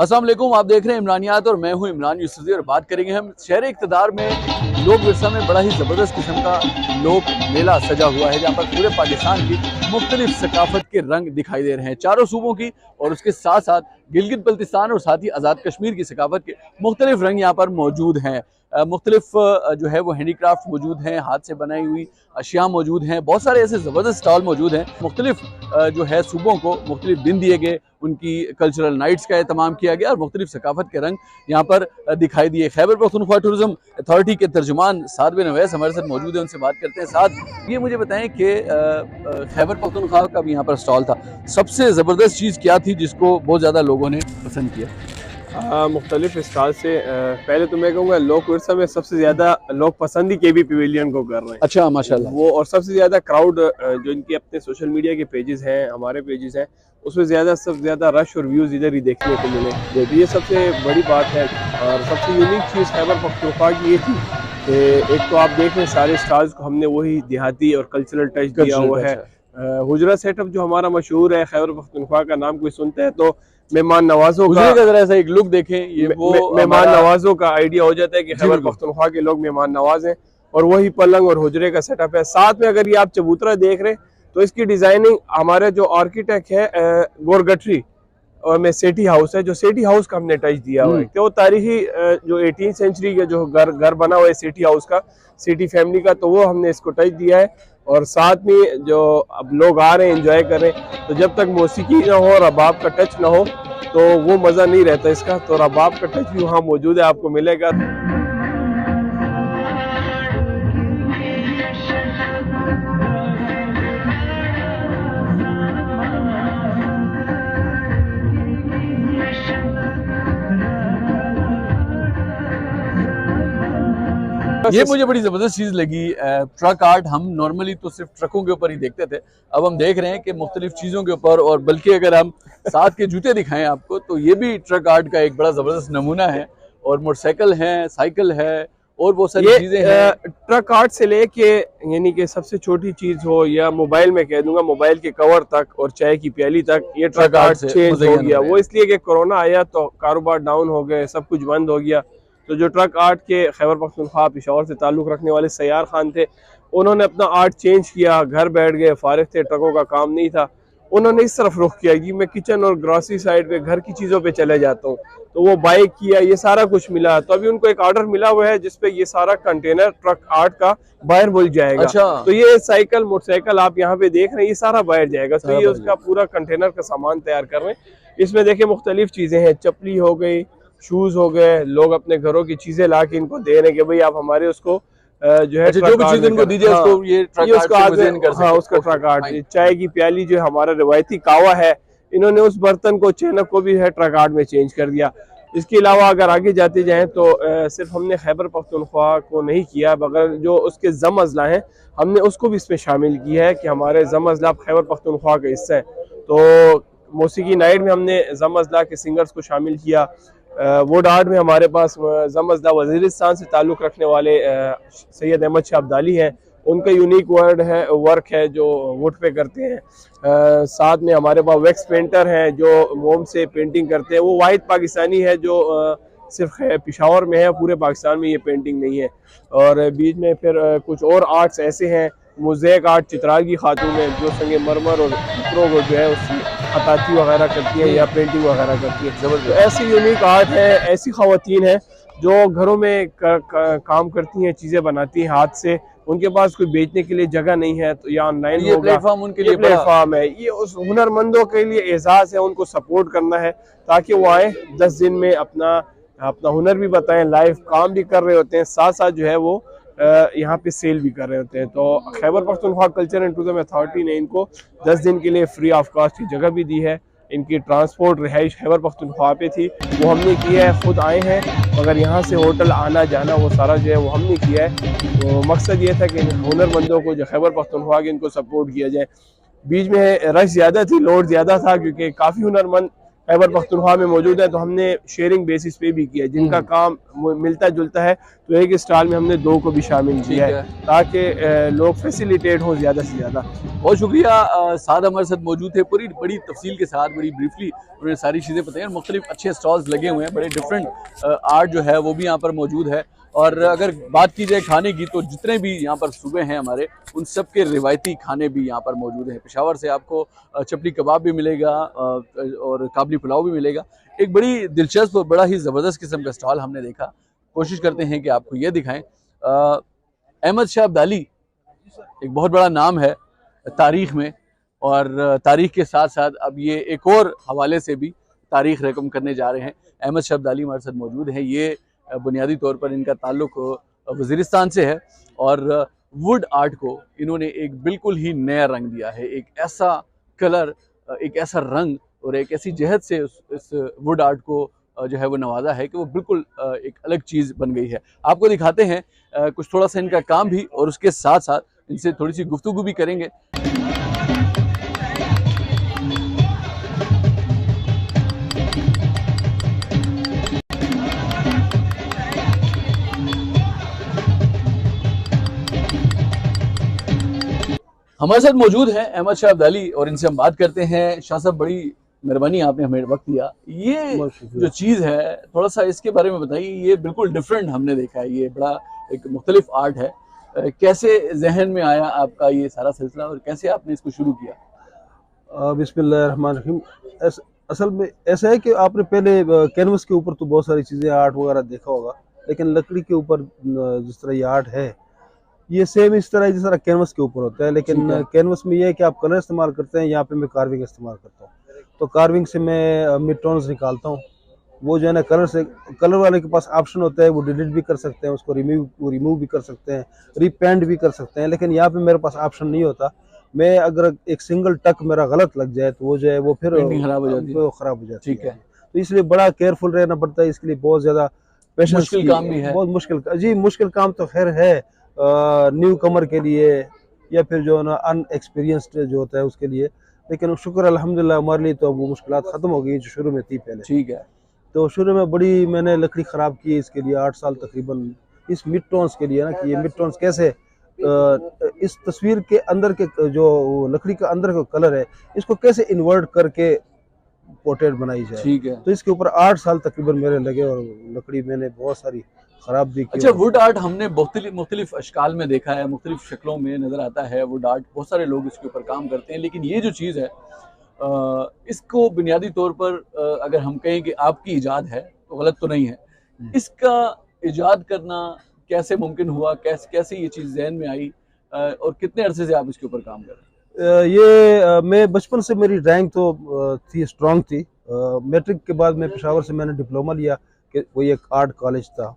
अस्सलाम वालेकुम, आप देख रहे हैं इमरानियात और मैं हूं इमरान यूसुफी और बात करेंगे हम शहर इक़्तिदार में लोक विरसा में बड़ा ही ज़बरदस्त किस्म का लोक मेला सजा हुआ है, जहां पर पूरे पाकिस्तान की मुख्तलिफ सकाफत के रंग दिखाई दे रहे हैं, चारों सूबों की और उसके साथ साथ गिलगित बल्तिस्तान और साथ ही आज़ाद कश्मीर की सकाफत के मुख्तलिफ रंग यहाँ पर मौजूद हैं। मुख्तलिफ जो है वो हैंडीक्राफ्ट मौजूद हैं, हाथ से बनाई हुई अशिया मौजूद हैं, बहुत सारे ऐसे ज़बरदस्त स्टॉल मौजूद हैं। मुख्तलिफ जो है सूबों को मुख्तलिफ दिन दिए गए, उनकी कल्चरल नाइट्स का एहतमाम किया गया और मुख्तलिफ सकाफत के रंग यहाँ पर दिखाई दिए। खैबर पख्तूनख्वा टूरिज्म अथॉरिटी के तर्जुमान साद बिन अवैस हमारे साथ मौजूद है, उनसे बात करते हैं। साद, ये मुझे बताएं कि खैबर पख्तूनख्वा का भी यहाँ पर स्टॉल था, सबसे ज़बरदस्त चीज़ क्या थी जिसको बहुत ज़्यादा लोगों ने पसंद किया? मुख्तलिफ स्टॉल से पहले तो मैं कहूँगा लोक विरसा में सबसे ज़्यादा लोग पसंद ही केबी पवेलियन को कर रहे हैं। अच्छा, माशाल्लाह। वो और सबसे ज़्यादा क्राउड जो इनके अपने सोशल मीडिया के पेजेस हैं, हमारे पेजेस हैं, उसमें सबसे ज़्यादा रश और व्यूज़ इधर ही देखने को मिले। तो ये सबसे बड़ी बात है और सबसे यूनिक चीज़ खैबर पख्तूनख्वा की ये थी कि एक तो आप देख रहे सारे स्टॉल्स को हमने वही देहाती और कल्चरल टच दिया हुआ है। हुजरा सेटअप जो हमारा मशहूर है, खैबर पख्तूनख्वा का नाम कोई सुनता है तो मेहमान नवाजों का अगर ऐसा एक लुक देखें, ये वो मेहमान नवाजों का आइडिया हो जाता है कि खैबर पख्तूनख्वा के लोग मेहमान नवाज हैं और वही पलंग और हुजरे का सेटअप है। साथ में अगर ये आप चबूतरा देख रहे हैं तो इसकी डिजाइनिंग हमारे जो आर्किटेक्ट है गोरगटरी और में सेठी हाउस है, जो सेठी हाउस का हमने टच दिया हुआ है। तो वो तारीखी जो 18th सेंचुरी का जो घर बना हुआ है सेठी हाउस का, सेठी फैमिली का, तो वो हमने इसको टच दिया है। और साथ में जो अब लोग आ रहे हैं एंजॉय कर रहे हैं, तो जब तक मौसीकी ना हो और रबाब का टच ना हो तो वो मज़ा नहीं रहता इसका। तो रबाब का टच भी वहाँ मौजूद है, आपको मिलेगा। ये मुझे बड़ी ज़बरदस्त चीज़ लगी। ट्रक आर्ट हम नॉर्मली तो सिर्फ ट्रकों के ऊपर ही देखते थे, अब हम देख रहे हैं कि मुख्तलिफ चीज़ों के ऊपर, और बल्कि अगर हम साथ के जूते दिखाएं आपको तो ये भी ट्रक आर्ट का एक बड़ा ज़बरदस्त नमूना है। और मोटरसाइकिल है, साइकिल है और बहुत सारी चीज़ें हैं। ट्रक आर्ट से लेके यानी कि सबसे छोटी चीज़ हो या मोबाइल में कह दूंगा, मोबाइल के कवर तक और चाय की प्याली तक, ये ट्रक आर्ट चेंज हो गया। वो इसलिए कि कोरोना आया तो कारोबार डाउन हो गए, सब कुछ बंद हो गया। तो जो ट्रक आर्ट के खैबर पख्तूनख्वा पेशावर से ताल्लुक़ रखने वाले सैयार खान थे, उन्होंने अपना आर्ट चेंज किया, घर बैठ गए, फारिग थे, ट्रकों का काम नहीं था, उन्होंने इस तरफ रुख किया कि मैं किचन और ग्रॉसरी साइड पे घर की चीज़ों पे चले जाता हूँ। तो वो बाइक किया, ये सारा कुछ मिला। तो अभी उनको एक ऑर्डर मिला हुआ है जिसपे ये सारा कंटेनर ट्रक आर्ट का बाहर मिल जाएगा। अच्छा। तो ये साइकिल मोटरसाइकिल आप यहाँ पे देख रहे हैं, ये सारा बाहर जाएगा। तो ये उसका पूरा कंटेनर का सामान तैयार कर रहे हैं। इसमें देखिए मुख्तलिफ चीज़ें हैं, चपली हो गई, शूज हो गए, लोग अपने घरों की चीजें ला के इनको दे रहे हैं कि भाई आप हमारे उसको जो है जो भी चीज इनको दीजिए, उसको ये ट्रक आर्ट से कर सकते हैं। उसका ट्रक आर्ट। चाय की प्याली जो हमारा रिवायती कावा है, इन्होंने उस बर्तन को, चैनक को भी है ट्रक आर्ट में चेंज कर दिया। इसके अलावा अगर आगे जाते जाएं तो सिर्फ हमने खैबर पख्तूनख्वा को नहीं किया, मगर जो उसके जम अजला हैं हमने उसको भी इसमें शामिल किया है कि हमारे जम अजला खैबर पख्तूनख्वा का हिस्सा है। तो मौसीकी नाइट में हमने जम अजला के सिंगर्स को शामिल किया। वुड आर्ट में हमारे पास जम अजला वज़ीरिस्तान से ताल्लुक़ रखने वाले सैयद अहमद शाह अब्दाली हैं, उनका यूनिक वर्क है जो वुड पे करते हैं। साथ में हमारे पास वैक्स पेंटर हैं जो मोम से पेंटिंग करते हैं। वो वाहिद पाकिस्तानी है जो सिर्फ पेशावर में है, पूरे पाकिस्तान में ये पेंटिंग नहीं है। और बीच में फिर कुछ और आर्ट्स ऐसे हैं, मोज़ेक आर्ट चित्राल की खातून है जो संगे मरमर और पत्थरों को जो है उसकी अताती वगैरह करती है या पेंटिंग वगैरह करती है। तो ऐसी यूनिक आर्ट है, ऐसी ख़वातीन है जो घरों में काम करती हैं, चीज़ें बनाती हैं हाथ से, उनके पास कोई बेचने के लिए जगह नहीं है, तो या ऑनलाइन होगा, प्लेटफॉर्म उनके लिए प्लेटफॉर्म है। ये उस हुनरमंदों के लिए एजाज़ है, उनको सपोर्ट करना है ताकि वो आए 10 दिन में अपना हुनर भी बताएं, लाइव काम भी कर रहे होते हैं, साथ साथ जो है वो यहाँ पे सेल भी कर रहे होते हैं। तो Khyber Pakhtunkhwa culture and tourism authority ने इनको 10 दिन के लिए फ्री ऑफ कॉस्ट की जगह भी दी है। इनकी ट्रांसपोर्ट रिहाइश खैबर पख्तूनख्वा पे थी, वो हमने की है, खुद आए हैं, मगर यहाँ से होटल आना जाना वो सारा जो है वो हमने किया है। तो मकसद ये था कि हुनरमंदों को जो खैबर पख्तूनख्वा के इनको सपोर्ट किया जाए। बीच में रश ज़्यादा थी, लोड ज़्यादा था क्योंकि काफ़ी हुनरमंद खैबर पख्तूनख्वा में मौजूद है, तो हमने शेयरिंग बेसिस पे भी किया, जिनका काम मिलता जुलता है तो एक स्टॉल में हमने 2 को भी शामिल किया है ताकि लोग फैसिलिटेट हो ज़्यादा से ज़्यादा। बहुत शुक्रिया। साद हमारे साथ मौजूद थे, पूरी बड़ी तफसील के साथ, बड़ी ब्रीफली उन्होंने सारी चीज़ें बताई। मुख्तलिफ अच्छे स्टॉल्स लगे हुए हैं, बड़े डिफरेंट आर्ट जो है वो भी यहाँ पर मौजूद है। और अगर बात की जाए खाने की, तो जितने भी यहाँ पर सूबे हैं हमारे, उन सब के रिवायती खाने भी यहाँ पर मौजूद हैं। पेशावर से आपको चपली कबाब भी मिलेगा और काबली पुलाव भी मिलेगा। एक बड़ी दिलचस्प और बड़ा ही ज़बरदस्त किस्म का स्टॉल हमने देखा। कोशिश करते हैं कि आपको ये दिखाएं। अहमद शाह अब्दाली एक बहुत बड़ा नाम है तारीख़ में, और तारीख़ के साथ साथ अब ये एक और हवाले से भी तारीख़ रकम करने जा रहे हैं। अहमद शाह अब्दाली हमारे साथ मौजूद हैं। ये बुनियादी तौर पर इनका ताल्लुक वज़ीरिस्तान से है, और वुड आर्ट को इन्होंने एक बिल्कुल ही नया रंग दिया है। एक ऐसा कलर, एक ऐसा रंग और एक ऐसी जहत से इस वुड आर्ट को जो है वो नवाजा है कि वो बिल्कुल एक अलग चीज़ बन गई है। आपको दिखाते हैं कुछ थोड़ा सा इनका काम भी, और उसके साथ साथ इनसे थोड़ी सी गुफ्तगू भी करेंगे। हमारे साथ मौजूद है अहमद शाह अब्दाली, और इनसे हम बात करते हैं। शाह साहब, बड़ी मेहरबानी, आपने हमें वक्त दिया। ये जो चीज़ है, थोड़ा सा इसके बारे में बताइए। ये बिल्कुल डिफरेंट हमने देखा है, ये बड़ा एक मुख्तलिफ आर्ट है। कैसे जहन में आया आपका ये सारा सिलसिला, और कैसे आपने इसको शुरू किया? बिस्मिल्लाहिर्रहमानिर्रहीम। असल में ऐसा है कि आपने पहले कैनवस के ऊपर तो बहुत सारी चीज़ें आर्ट वगैरह देखा होगा, लेकिन लकड़ी के ऊपर जिस तरह ये आर्ट है, ये सेम इस तरह जिस तरह कैनवस के ऊपर होता है, लेकिन कैनवस में ये है कि आप कलर इस्तेमाल करते हैं। यहाँ पे मैं कार्विंग इस्तेमाल करता हूँ, तो कार्विंग से मैं मिड टोन्स निकालता हूँ। वो जो है ना, कलर वाले के पास ऑप्शन होता है, वो डिलीट भी कर सकते हैं, उसको रिमूव भी कर सकते हैं, रीपेंट भी कर सकते हैं। लेकिन यहाँ पे मेरे पास ऑप्शन नहीं होता। मैं अगर एक सिंगल टक मेरा गलत लग जाए तो वो जो है वो फिर खराब हो जाती है। ठीक है। तो इसलिए बड़ा केयरफुल रहना पड़ता है। इसके लिए बहुत ज्यादा पेशेंस, मुश्किल काम भी है। बहुत मुश्किल, जी मुश्किल काम तो खैर है न्यू कमर के लिए, या फिर जो ना अनएक्सपीरियंस्ड जो होता है उसके लिए। लेकिन शुक्र अल्हम्दुलिल्लाह हमारे लिए तो वो मुश्किलात खत्म हो गई जो शुरू में थी पहले। ठीक है। तो शुरू में बड़ी मैंने लकड़ी ख़राब की इसके लिए 8 साल तकरीबन, इस मिड टोन्स के लिए ना, कि ये मिड टोन्स कैसे इस तस्वीर के अंदर के जो लकड़ी का अंदर का कलर है, इसको कैसे इन्वर्ट करके पोर्ट्रेट बनाई जाए। ठीक है। तो इसके ऊपर 8 साल तकरीबन मेरे लगे, और लकड़ी मैंने बहुत सारी ख़राब भी की। अच्छा, वुड आर्ट हमने मुख्तलिफ अशकाल में देखा है, मुख्तलिफ शक्लों में नज़र आता है वुड आर्ट। बहुत सारे लोग इसके ऊपर काम करते हैं, लेकिन ये जो चीज़ है, इसको बुनियादी तौर पर अगर हम कहें कि आपकी इजाद है तो गलत तो नहीं है। इसका इजाद करना कैसे मुमकिन हुआ, कैसे ये चीज़ जहन में आई, और कितने अरसे से आप इसके ऊपर काम कर रहे हैं? मैं बचपन से, मेरी ड्राइंग तो थी, स्ट्रॉन्ग थी। मैट्रिक के बाद मैं पेशावर से मैंने डिप्लोमा लिया, कि वही एक आर्ट कॉलेज था,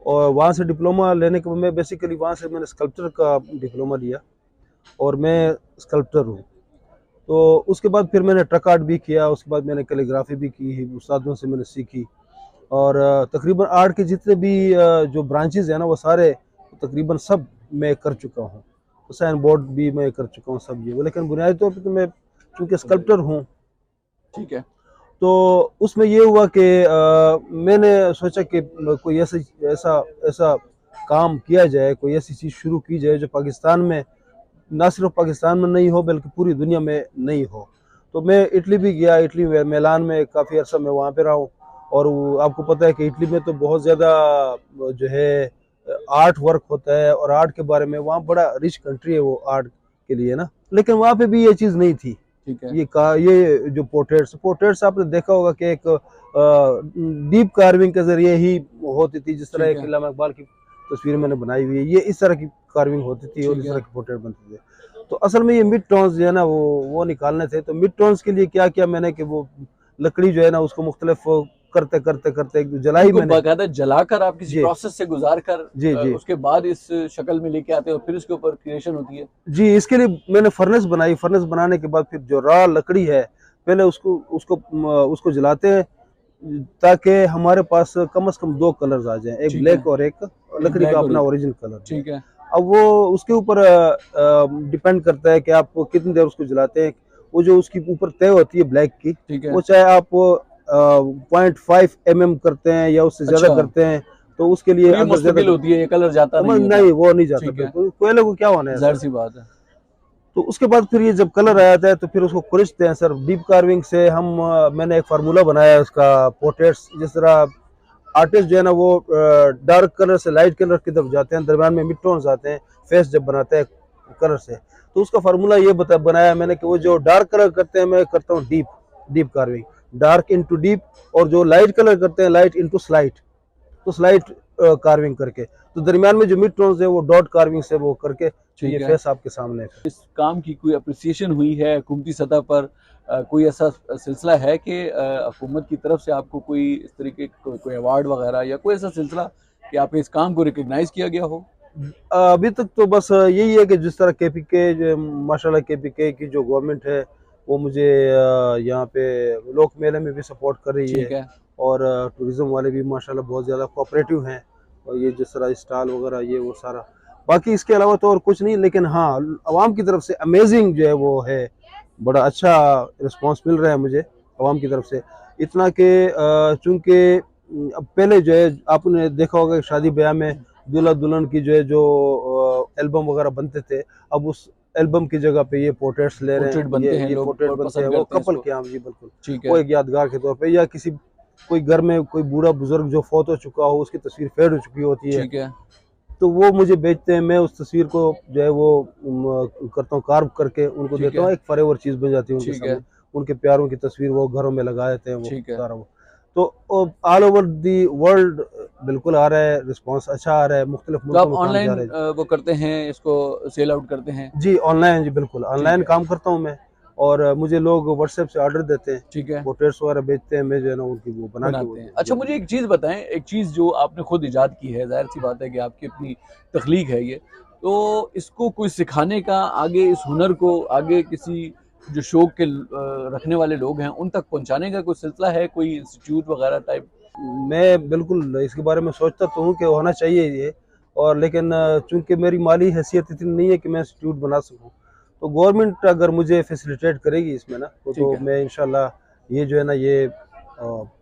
और वहाँ से डिप्लोमा लेने के बाद मैं बेसिकली वहाँ से मैंने स्कल्पचर का डिप्लोमा लिया, और मैं स्कल्पटर हूँ। तो उसके बाद फिर मैंने ट्रक आर्ट भी किया, उसके बाद मैंने कैलीग्राफी भी की, उस्तादों से मैंने सीखी। और तकरीबन आर्ट के जितने भी जो ब्रांचेज हैं ना, वो सारे तकरीबन सब मैं कर चुका हूँ। तो साइन बोर्ड भी मैं कर चुका हूँ सब ये। लेकिन बुनियादी तौर पर तो मैं चूँकि स्कल्पटर हूँ, ठीक है, तो उसमें ये हुआ कि मैंने सोचा कि कोई ऐसा काम किया जाए, कोई ऐसी चीज़ शुरू की जाए जो पाकिस्तान में, ना सिर्फ पाकिस्तान में नहीं हो बल्कि पूरी दुनिया में नहीं हो। तो मैं इटली भी गया, इटली में मिलान में काफ़ी अर्सा मैं वहाँ पे रहा हूँ। और आपको पता है कि इटली में तो बहुत ज़्यादा जो है आर्ट वर्क होता है, और आर्ट के बारे में वहाँ बड़ा रिच कंट्री है वो आर्ट के लिए ना। लेकिन वहाँ पे भी ये चीज़ नहीं थी। ठीक है। ये जो पोर्ट्रेट्स आपने देखा होगा कि एक डीप कार्विंग के जरिए ही होती थी, जिस तरह एक अल्लामा इकबाल की तस्वीर मैंने बनाई हुई है, ये इस तरह की कार्विंग होती थी और इस तरह के पोर्ट्रेट बनते थे। तो असल में ये मिड टोन्स जो है ना वो निकालने थे। तो मिड टोन्स के लिए क्या किया मैंने कि वो लकड़ी जो है ना उसको मुख्तलिफ करते करते करते जलाई मैंने, बाकायदा जलाकर आप किसी प्रोसेस से गुजार कर जी उसके बाद इस शक्ल में लेके आते हो, फिर उसके ऊपर क्रिएशन होती है। जी, इसके लिए मैंने फर्नेस बनाई। फर्नेस बनाने के बाद फिर जो रॉ लकड़ी है पहले उसको जलाते हैं, ताकि हमारे पास कम से कम 2 कलर्स आ जाएं, एक ब्लैक और एक लकड़ी का अपना ओरिजिनल कलर। ठीक है। अब वो उसके ऊपर डिपेंड करता है कि आप कितनी देर उसको जलाते हैं। वो जो उसकी ऊपर तय होती है ब्लैक की, ठीक है। वो चाहे आप 0.5 mm करते हैं या उससे ज्यादा अच्छा। करते हैं, तो उसके लिए ये अगर मुस्तकिल होती है, ये कलर जाता नहीं है। नहीं वो नहीं जाता, ठीक है। बिल्कुल कोयले को क्या होना है जाहिर सर। सी बात है। तो उसके बाद फिर ये जब कलर आ जाता है तो फिर उसको कुरचते हैं सर डीप कार्विंग से। हम मैंने एक फार्मूला बनाया है उसका, पोर्ट्रेट्स जिस तरह आर्टिस्ट जो है ना वो डार्क कलर से लाइट कलर की तरफ जाते हैं, दरम्यान में मिड टोन्स आते हैं फेस जब बनाते हैं कलर से। तो उसका फार्मूला ये बनाया मैंने कि वो जो डार्क कलर करते हैं मैं करता हूँ deep carving, dark into deep, और जो लाइट कलर करते हैं लाइट इनटू स्लाइट, तो स्लाइट कार्विंग करके, तो दरमियान में जो मिड टोन्स है वो डॉट कार्विंग से वो करके ये फेस आपके सामने है। इस काम की कोई अप्रिसिएशन हुई है हुकूमती सतह पर? कोई ऐसा सिलसिला है कि हुकूमत की तरफ से आपको कोई इस तरीके कोई अवार्ड वगैरह या कोई ऐसा सिलसिला कि आपके इस काम को रिकग्नाइज किया गया हो? अभी तक तो बस यही है कि जिस तरह केपीके, माशाल्लाह केपीके की जो गवर्नमेंट है वो मुझे यहाँ पे लोक मेले में भी सपोर्ट कर रही है, और टूरिज्म वाले भी माशाल्लाह बहुत ज़्यादा कोऑपरेटिव हैं, और ये जिस तरह स्टॉल वगैरह ये वो सारा, बाकी इसके अलावा तो और कुछ नहीं। लेकिन हाँ, अवाम की तरफ से अमेजिंग जो है वो है, बड़ा अच्छा रिस्पांस मिल रहा है मुझे अवाम की तरफ से। इतना कि चूँकि अब पहले जो है आपने देखा होगा शादी ब्याह में दूल्हा दुल्हन की जो है जो एल्बम वगैरह बनते थे, अब उस एल्बम की जगह पे ये पोर्ट्रेट्स ले रहे हैं, ये पोर्ट्रेट बनते हैं वो कपल के। हाँ जी बिल्कुल, वो एक यादगार के तौर पे, या किसी कोई घर में कोई बूढ़ा बुजुर्ग जो फौत हो चुका हो उसकी तस्वीर फेड हो चुकी होती है, तो वो मुझे बेचते हैं, मैं उस तस्वीर को जो है वो करता हूँ कार्व करके उनको देता हूँ, एक फॉरएवर चीज बन जाती है उनके सामने, उनके प्यारों की तस्वीर वो घरों में लगा देते हैं वो सारा वो। तो ऑल ओवर दी वर्ल्ड बिल्कुल आ रहा है, रिस्पांस अच्छा आ रहा है, मुख्तलिफ मुल्कों में ऑनलाइन वो करते हैं, इसको सेल आउट करते हैं? जी ऑनलाइन, जी बिल्कुल ऑनलाइन काम करता हूँ मैं, और मुझे लोग व्हाट्सएप से ऑर्डर देते हैं, ठीक है, पोर्ट्रेट्स वगैरह बेचते हैं, मैं जो है ना उनकी वो बनाते हैं। अच्छा मुझे एक चीज़ बताएं, एक चीज़ जो आपने खुद इजाद की है, जाहिर सी बात है कि आपकी अपनी तख्लीक है ये, तो इसको कोई सिखाने का, आगे इस हुनर को आगे किसी जो शौक के रखने वाले लोग हैं उन तक पहुंचाने का कोई सिलसिला है, कोई इंस्टीट्यूट वगैरह टाइप? मैं बिल्कुल इसके बारे में सोचता तो हूँ कि होना चाहिए ये, और लेकिन चूंकि मेरी माली हैसियत इतनी नहीं है कि मैं इंस्टीट्यूट बना सकूँ, तो गवर्नमेंट अगर मुझे फैसिलिटेट करेगी इसमें ना तो मैं इंशाल्लाह ये जो है ना ये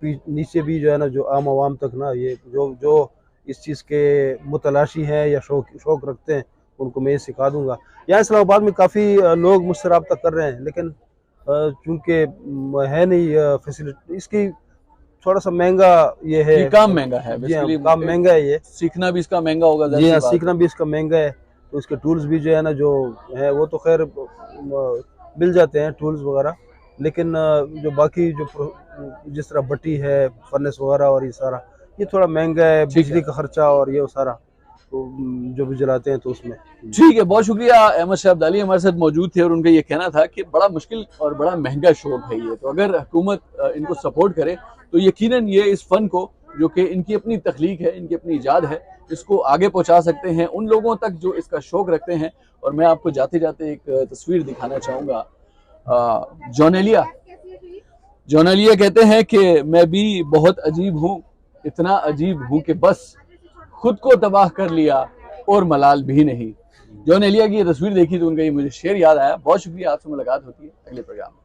नीचे भी जो है ना जो आम आवाम तक ना ये जो इस चीज़ के मुतलाशी हैं या शौक रखते हैं उनको मैं ये सिखा दूंगा। यहाँ इस्लामाबाद में काफ़ी लोग मुझसे रब्ता कर रहे हैं, लेकिन चूँकि है नहीं फैसिलिटी, इसकी थोड़ा सा महंगा ये है, काम महंगा है, काम महंगा है, ये सीखना भी इसका महंगा होगा। जी हाँ, सीखना भी इसका महंगा है, तो इसके टूल्स भी जो है ना जो है वो तो खैर मिल जाते हैं टूल्स वगैरह, लेकिन जो बाकी जो जिस तरह बट्टी है, फर्नेस वगैरह और ये सारा ये थोड़ा महंगा है, बिजली का खर्चा और ये सारा तो जो भी जलाते हैं तो उसमें। ठीक है, बहुत शुक्रिया। अहमद शाह अब्दाली हमारे साथ मौजूद थे और उनका ये कहना था कि बड़ा मुश्किल और बड़ा महंगा शौक है ये, तो अगर हुकूमत इनको सपोर्ट करे तो यकीनन ये इस फन को, जो कि इनकी अपनी तख्लीक है, इनकी अपनी ईजाद है, इसको आगे पहुंचा सकते हैं उन लोगों तक जो इसका शौक रखते हैं। और मैं आपको जाते जाते एक तस्वीर दिखाना चाहूँगा। जॉनेलिया कहते हैं कि मैं भी बहुत अजीब हूँ, इतना अजीब हूँ कि बस खुद को तबाह कर लिया और मलाल भी नहीं। जॉनेलिया की ये तस्वीर देखी तो उनका ये मुझे शेर याद आया। बहुत शुक्रिया, आपसे मुलाकात होती है अगले प्रोग्राम में।